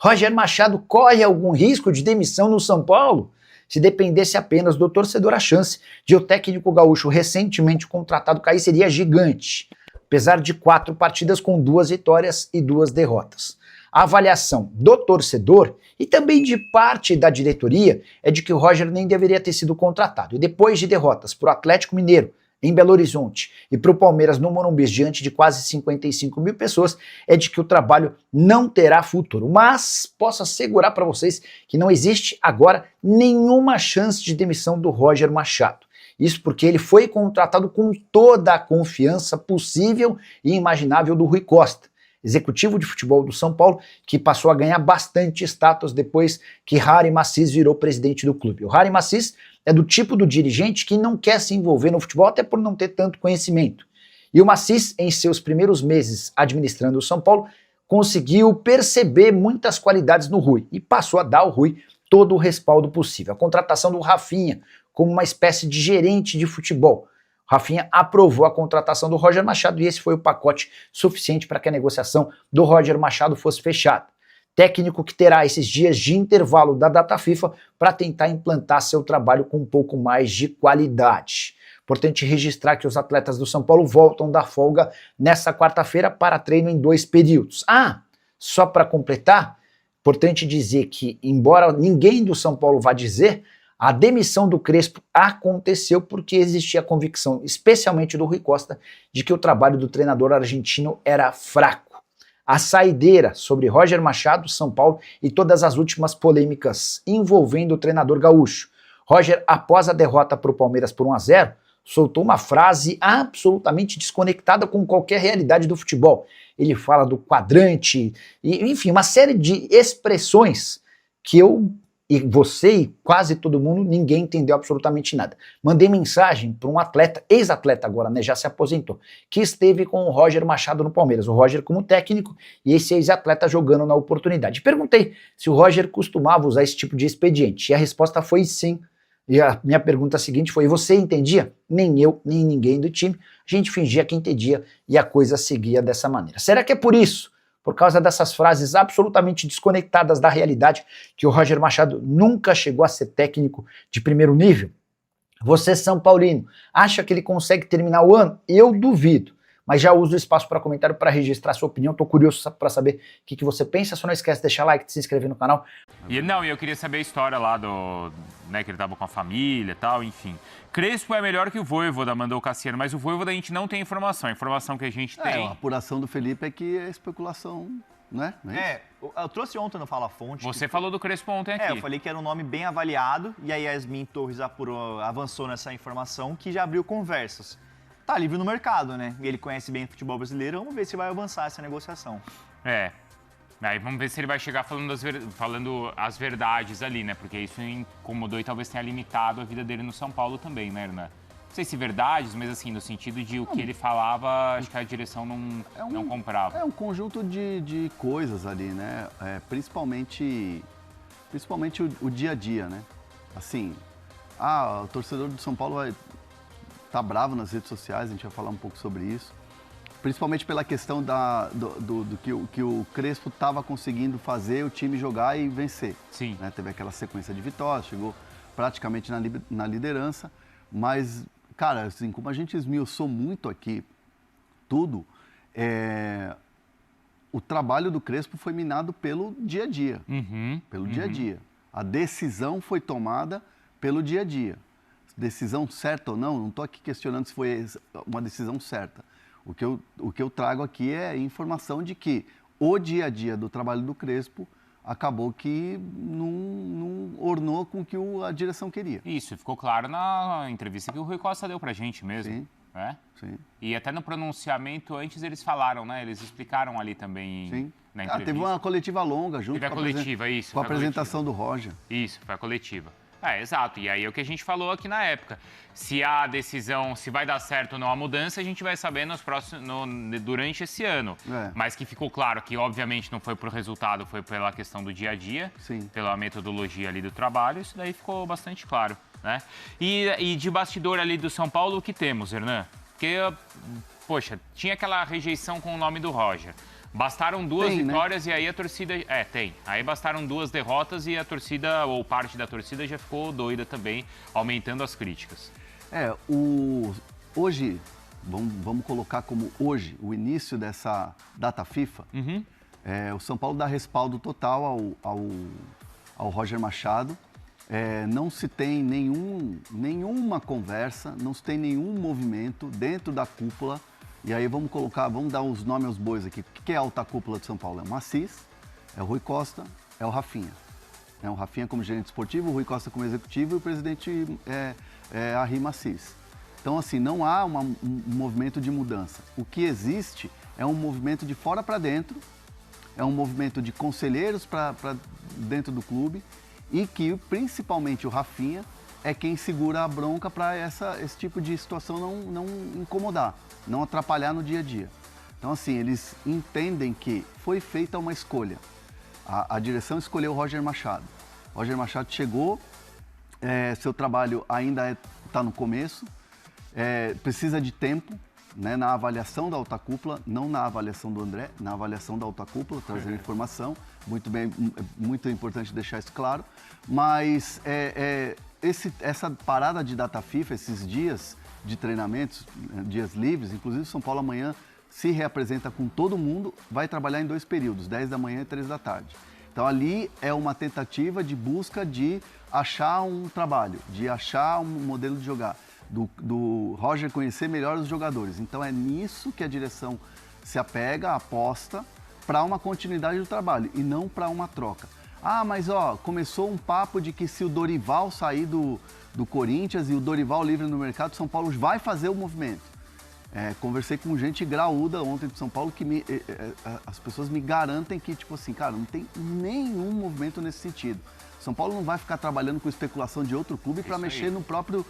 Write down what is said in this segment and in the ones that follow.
Roger Machado corre algum risco de demissão no São Paulo? Se dependesse apenas do torcedor, a chance de o técnico gaúcho recentemente contratado cair seria gigante, apesar de 4 partidas com 2 vitórias e 2 derrotas. A avaliação do torcedor e também de parte da diretoria é de que o Roger nem deveria ter sido contratado. E depois de derrotas para o Atlético Mineiro, em Belo Horizonte, e para o Palmeiras no Morumbi diante de quase 55 mil pessoas, é de que o trabalho não terá futuro. Mas posso assegurar para vocês que não existe agora nenhuma chance de demissão do Roger Machado. Isso porque ele foi contratado com toda a confiança possível e imaginável do Rui Costa, executivo de futebol do São Paulo, que passou a ganhar bastante status depois que Harry Macis virou presidente do clube. O Harry Macis é do tipo do dirigente que não quer se envolver no futebol, até por não ter tanto conhecimento. E o Macis, em seus primeiros meses administrando o São Paulo, conseguiu perceber muitas qualidades no Rui e passou a dar ao Rui todo o respaldo possível. A contratação do Rafinha como uma espécie de gerente de futebol. Rafinha aprovou a contratação do Roger Machado e esse foi o pacote suficiente para que a negociação do Roger Machado fosse fechada. Técnico que terá esses dias de intervalo da data FIFA para tentar implantar seu trabalho com um pouco mais de qualidade. Importante registrar que os atletas do São Paulo voltam da folga nessa quarta-feira para treino em 2 períodos. Só para completar, importante dizer que, embora ninguém do São Paulo vá dizer, a demissão do Crespo aconteceu porque existia a convicção, especialmente do Rui Costa, de que o trabalho do treinador argentino era fraco. A saideira sobre Roger Machado, São Paulo e todas as últimas polêmicas envolvendo o treinador gaúcho. Roger, após a derrota para o Palmeiras por 1-0, soltou uma frase absolutamente desconectada com qualquer realidade do futebol. Ele fala do quadrante, e, enfim, uma série de expressões que eu e você e quase todo mundo, ninguém entendeu absolutamente nada. Mandei mensagem para um atleta, ex-atleta agora, né, já se aposentou, que esteve com o Roger Machado no Palmeiras, o Roger como técnico e esse ex-atleta jogando na oportunidade. Perguntei se o Roger costumava usar esse tipo de expediente e a resposta foi sim. E a minha pergunta seguinte foi: você entendia? Nem eu, nem ninguém do time. A gente fingia que entendia e a coisa seguia dessa maneira. Será que é por isso? Por causa dessas frases absolutamente desconectadas da realidade, que o Roger Machado nunca chegou a ser técnico de primeiro nível? Você, São Paulino, acha que ele consegue terminar o ano? Eu duvido. Mas já uso o espaço para comentário para registrar sua opinião. Estou curioso para saber o que você pensa. Só não esquece de deixar like, de se inscrever no canal. E eu queria saber a história lá do... né, que ele estava com a família e tal, enfim. Crespo é melhor que o Vojvoda, mandou o Cassiano, mas o Vojvoda a gente não tem informação. A informação que a gente tem... A apuração do Felipe é que é especulação, né? Eu trouxe ontem no Fala Fonte. Você falou do Crespo ontem aqui. Eu falei que era um nome bem avaliado, e a Yasmin Torres avançou nessa informação que já abriu conversas. Tá livre no mercado, né? E ele conhece bem o futebol brasileiro, vamos ver se vai avançar essa negociação. Aí vamos ver se ele vai chegar falando as verdades ali, né? Porque isso incomodou e talvez tenha limitado a vida dele no São Paulo também, né, Hernan? Não sei se verdades, mas assim, no sentido de o que ele falava, acho que a direção não comprava. É um conjunto de coisas ali, né? Principalmente o dia a dia, né? Assim, o torcedor do São Paulo tá bravo nas redes sociais, a gente vai falar um pouco sobre isso. Principalmente pela questão do que o Crespo estava conseguindo fazer o time jogar e vencer. Sim. Né? Teve aquela sequência de vitórias, chegou praticamente na liderança. Mas, cara, assim, como a gente esmiuçou muito aqui tudo, o trabalho do Crespo foi minado pelo dia a dia. Pelo dia a dia. A decisão foi tomada pelo dia a dia. Decisão certa ou não estou aqui questionando se foi uma decisão certa. O que eu trago aqui é informação de que o dia a dia do trabalho do Crespo acabou que não ornou com o que a direção queria. Isso, ficou claro na entrevista que o Rui Costa deu pra gente mesmo. Sim. Né? Sim. E até no pronunciamento antes eles falaram, né? Eles explicaram ali também na entrevista. Teve uma coletiva longa junto com a apresentação do Roger. Isso, foi a coletiva. Exato. E aí é o que a gente falou aqui na época. Se a decisão, se vai dar certo ou não a mudança, a gente vai saber durante esse ano. Mas que ficou claro que, obviamente, não foi por resultado, foi pela questão do dia a dia, pela metodologia ali do trabalho. Isso daí ficou bastante claro, né? E de bastidor ali do São Paulo, o que temos, Hernan? Porque, poxa, tinha aquela rejeição com o nome do Roger. Bastaram duas Tem, né? vitórias e aí a torcida... tem. Aí bastaram 2 derrotas e a torcida, ou parte da torcida, já ficou doida também, aumentando as críticas. Hoje, vamos colocar como hoje, o início dessa data FIFA, o São Paulo dá respaldo total ao Roger Machado. Não se tem nenhuma conversa, não se tem nenhum movimento dentro da cúpula. E aí vamos dar os nomes aos bois aqui. O que é a alta cúpula de São Paulo? É o Assis, é o Rui Costa, é o Rafinha. O Rafinha como gerente esportivo, o Rui Costa como executivo e o presidente é a Rima Assis. Então, assim, não há um movimento de mudança. O que existe é um movimento de fora para dentro, é um movimento de conselheiros para dentro do clube e que, principalmente, o Rafinha é quem segura a bronca para esse tipo de situação não incomodar, não atrapalhar no dia a dia. Então, assim, eles entendem que foi feita uma escolha. A direção escolheu o Roger Machado. Roger Machado chegou, seu trabalho ainda está no começo, precisa de tempo, né, na avaliação da alta cúpula, não na avaliação do André, na avaliação da alta cúpula, trazer informação, muito importante deixar isso claro, mas essa parada de data FIFA, esses dias de treinamentos, dias livres, inclusive São Paulo amanhã se reapresenta com todo mundo, vai trabalhar em 2 períodos, 10 da manhã e 3 da tarde. Então ali é uma tentativa de busca de achar um trabalho, de achar um modelo de jogar, do Roger conhecer melhor os jogadores. Então é nisso que a direção se apega, aposta, para uma continuidade do trabalho e não para uma troca. Mas começou um papo de que se o Dorival sair do Corinthians e o Dorival livre no mercado, São Paulo vai fazer o movimento. Conversei com gente graúda ontem de São Paulo que as pessoas me garantem que, tipo assim, cara, não tem nenhum movimento nesse sentido. São Paulo não vai ficar trabalhando com especulação de outro clube para mexer no próprio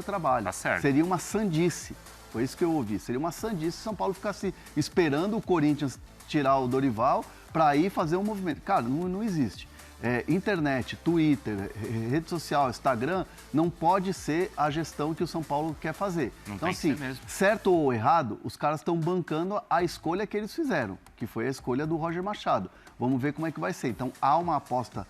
trabalho. Tá certo. Seria uma sandice. Foi isso que eu ouvi. Seria uma sandice se São Paulo ficasse esperando o Corinthians tirar o Dorival para ir fazer um movimento. Cara, não existe. Internet, Twitter, rede social, Instagram, não pode ser a gestão que o São Paulo quer fazer. Não então, tem que ser assim, mesmo. certo ou errado, os caras estão bancando a escolha que eles fizeram, que foi a escolha do Roger Machado. Vamos ver como é que vai ser. Então, há uma aposta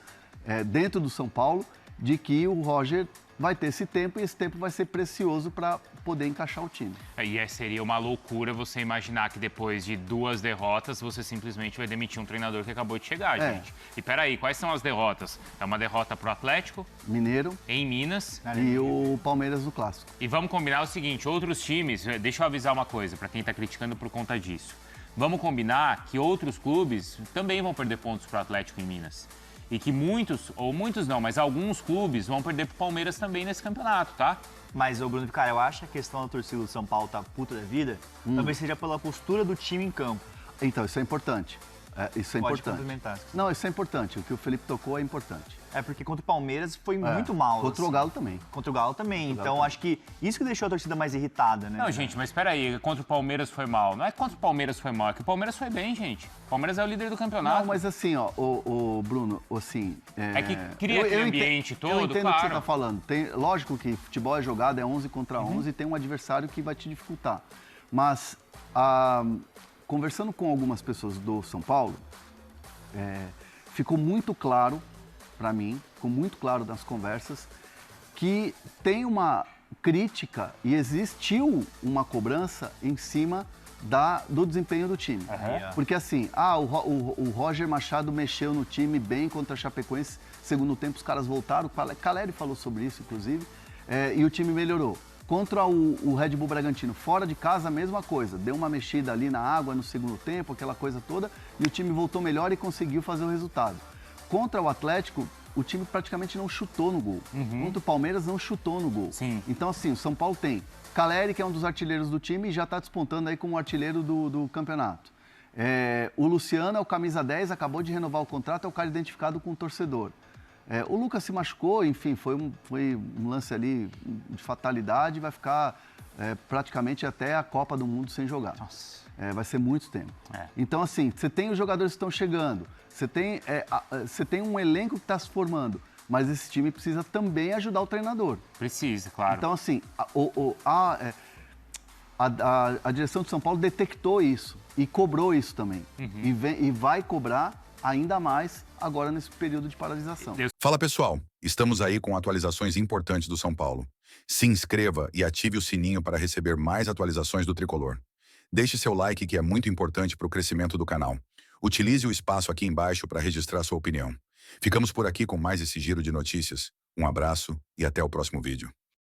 dentro do São Paulo de que o Roger vai ter esse tempo e esse tempo vai ser precioso para poder encaixar o time. E seria uma loucura você imaginar que depois de 2 derrotas você simplesmente vai demitir um treinador que acabou de chegar, gente. E peraí, quais são as derrotas? É uma derrota pro Atlético Mineiro em Minas e o Palmeiras no Clássico. E vamos combinar o seguinte, outros times, deixa eu avisar uma coisa para quem tá criticando por conta disso. Vamos combinar que outros clubes também vão perder pontos pro Atlético em Minas. E que muitos não, mas alguns clubes vão perder pro Palmeiras também nesse campeonato, tá? Mas, Bruno, cara, eu acho que a questão da torcida do São Paulo tá puta da vida, talvez seja pela postura do time em campo. Então, isso é importante. Isso é Pode importante. complementar. Não, isso é importante. O que o Felipe tocou é importante. Porque contra o Palmeiras foi muito mal. Contra o Galo também. Contra o Galo também. Então, acho que isso que deixou a torcida mais irritada, né? Não, gente, mas peraí, contra o Palmeiras foi mal. Não é que contra o Palmeiras foi mal, é que o Palmeiras foi bem, gente. O Palmeiras é o líder do campeonato. Não, mas assim, o Bruno, assim... É que cria aquele ambiente todo, eu entendo claro. o que você tá falando. Lógico que futebol é jogado, é 11 contra 11 e tem um adversário que vai te dificultar. Mas, conversando com algumas pessoas do São Paulo, ficou muito claro para mim, ficou muito claro nas conversas, que tem uma crítica e existiu uma cobrança em cima do desempenho do time. Porque assim, o Roger Machado mexeu no time bem contra a Chapecoense, segundo tempo os caras voltaram, o Caleri falou sobre isso, inclusive, e o time melhorou. Contra o Red Bull Bragantino, fora de casa, a mesma coisa. Deu uma mexida ali na água no segundo tempo, aquela coisa toda, e o time voltou melhor e conseguiu fazer o resultado. Contra o Atlético, o time praticamente não chutou no gol. Contra o Palmeiras, não chutou no gol. Sim. Então, assim, o São Paulo tem Caleri, que é um dos artilheiros do time, e já está despontando aí como artilheiro do campeonato. O Luciano é o camisa 10, acabou de renovar o contrato, é o cara identificado com o torcedor. O Lucas se machucou, enfim, foi um lance ali de fatalidade, vai ficar praticamente até a Copa do Mundo sem jogar. Nossa. Vai ser muito tempo. Então, assim, você tem os jogadores que estão chegando, você tem um elenco que está se formando, mas esse time precisa também ajudar o treinador. Precisa, claro. Então, assim, a direção de São Paulo detectou isso. e cobrou isso também. E vai cobrar ainda mais agora nesse período de paralisação. Fala pessoal, estamos aí com atualizações importantes do São Paulo. Se inscreva e ative o sininho para receber mais atualizações do Tricolor. Deixe seu like que é muito importante para o crescimento do canal. Utilize o espaço aqui embaixo para registrar sua opinião. Ficamos por aqui com mais esse giro de notícias. Um abraço e até o próximo vídeo.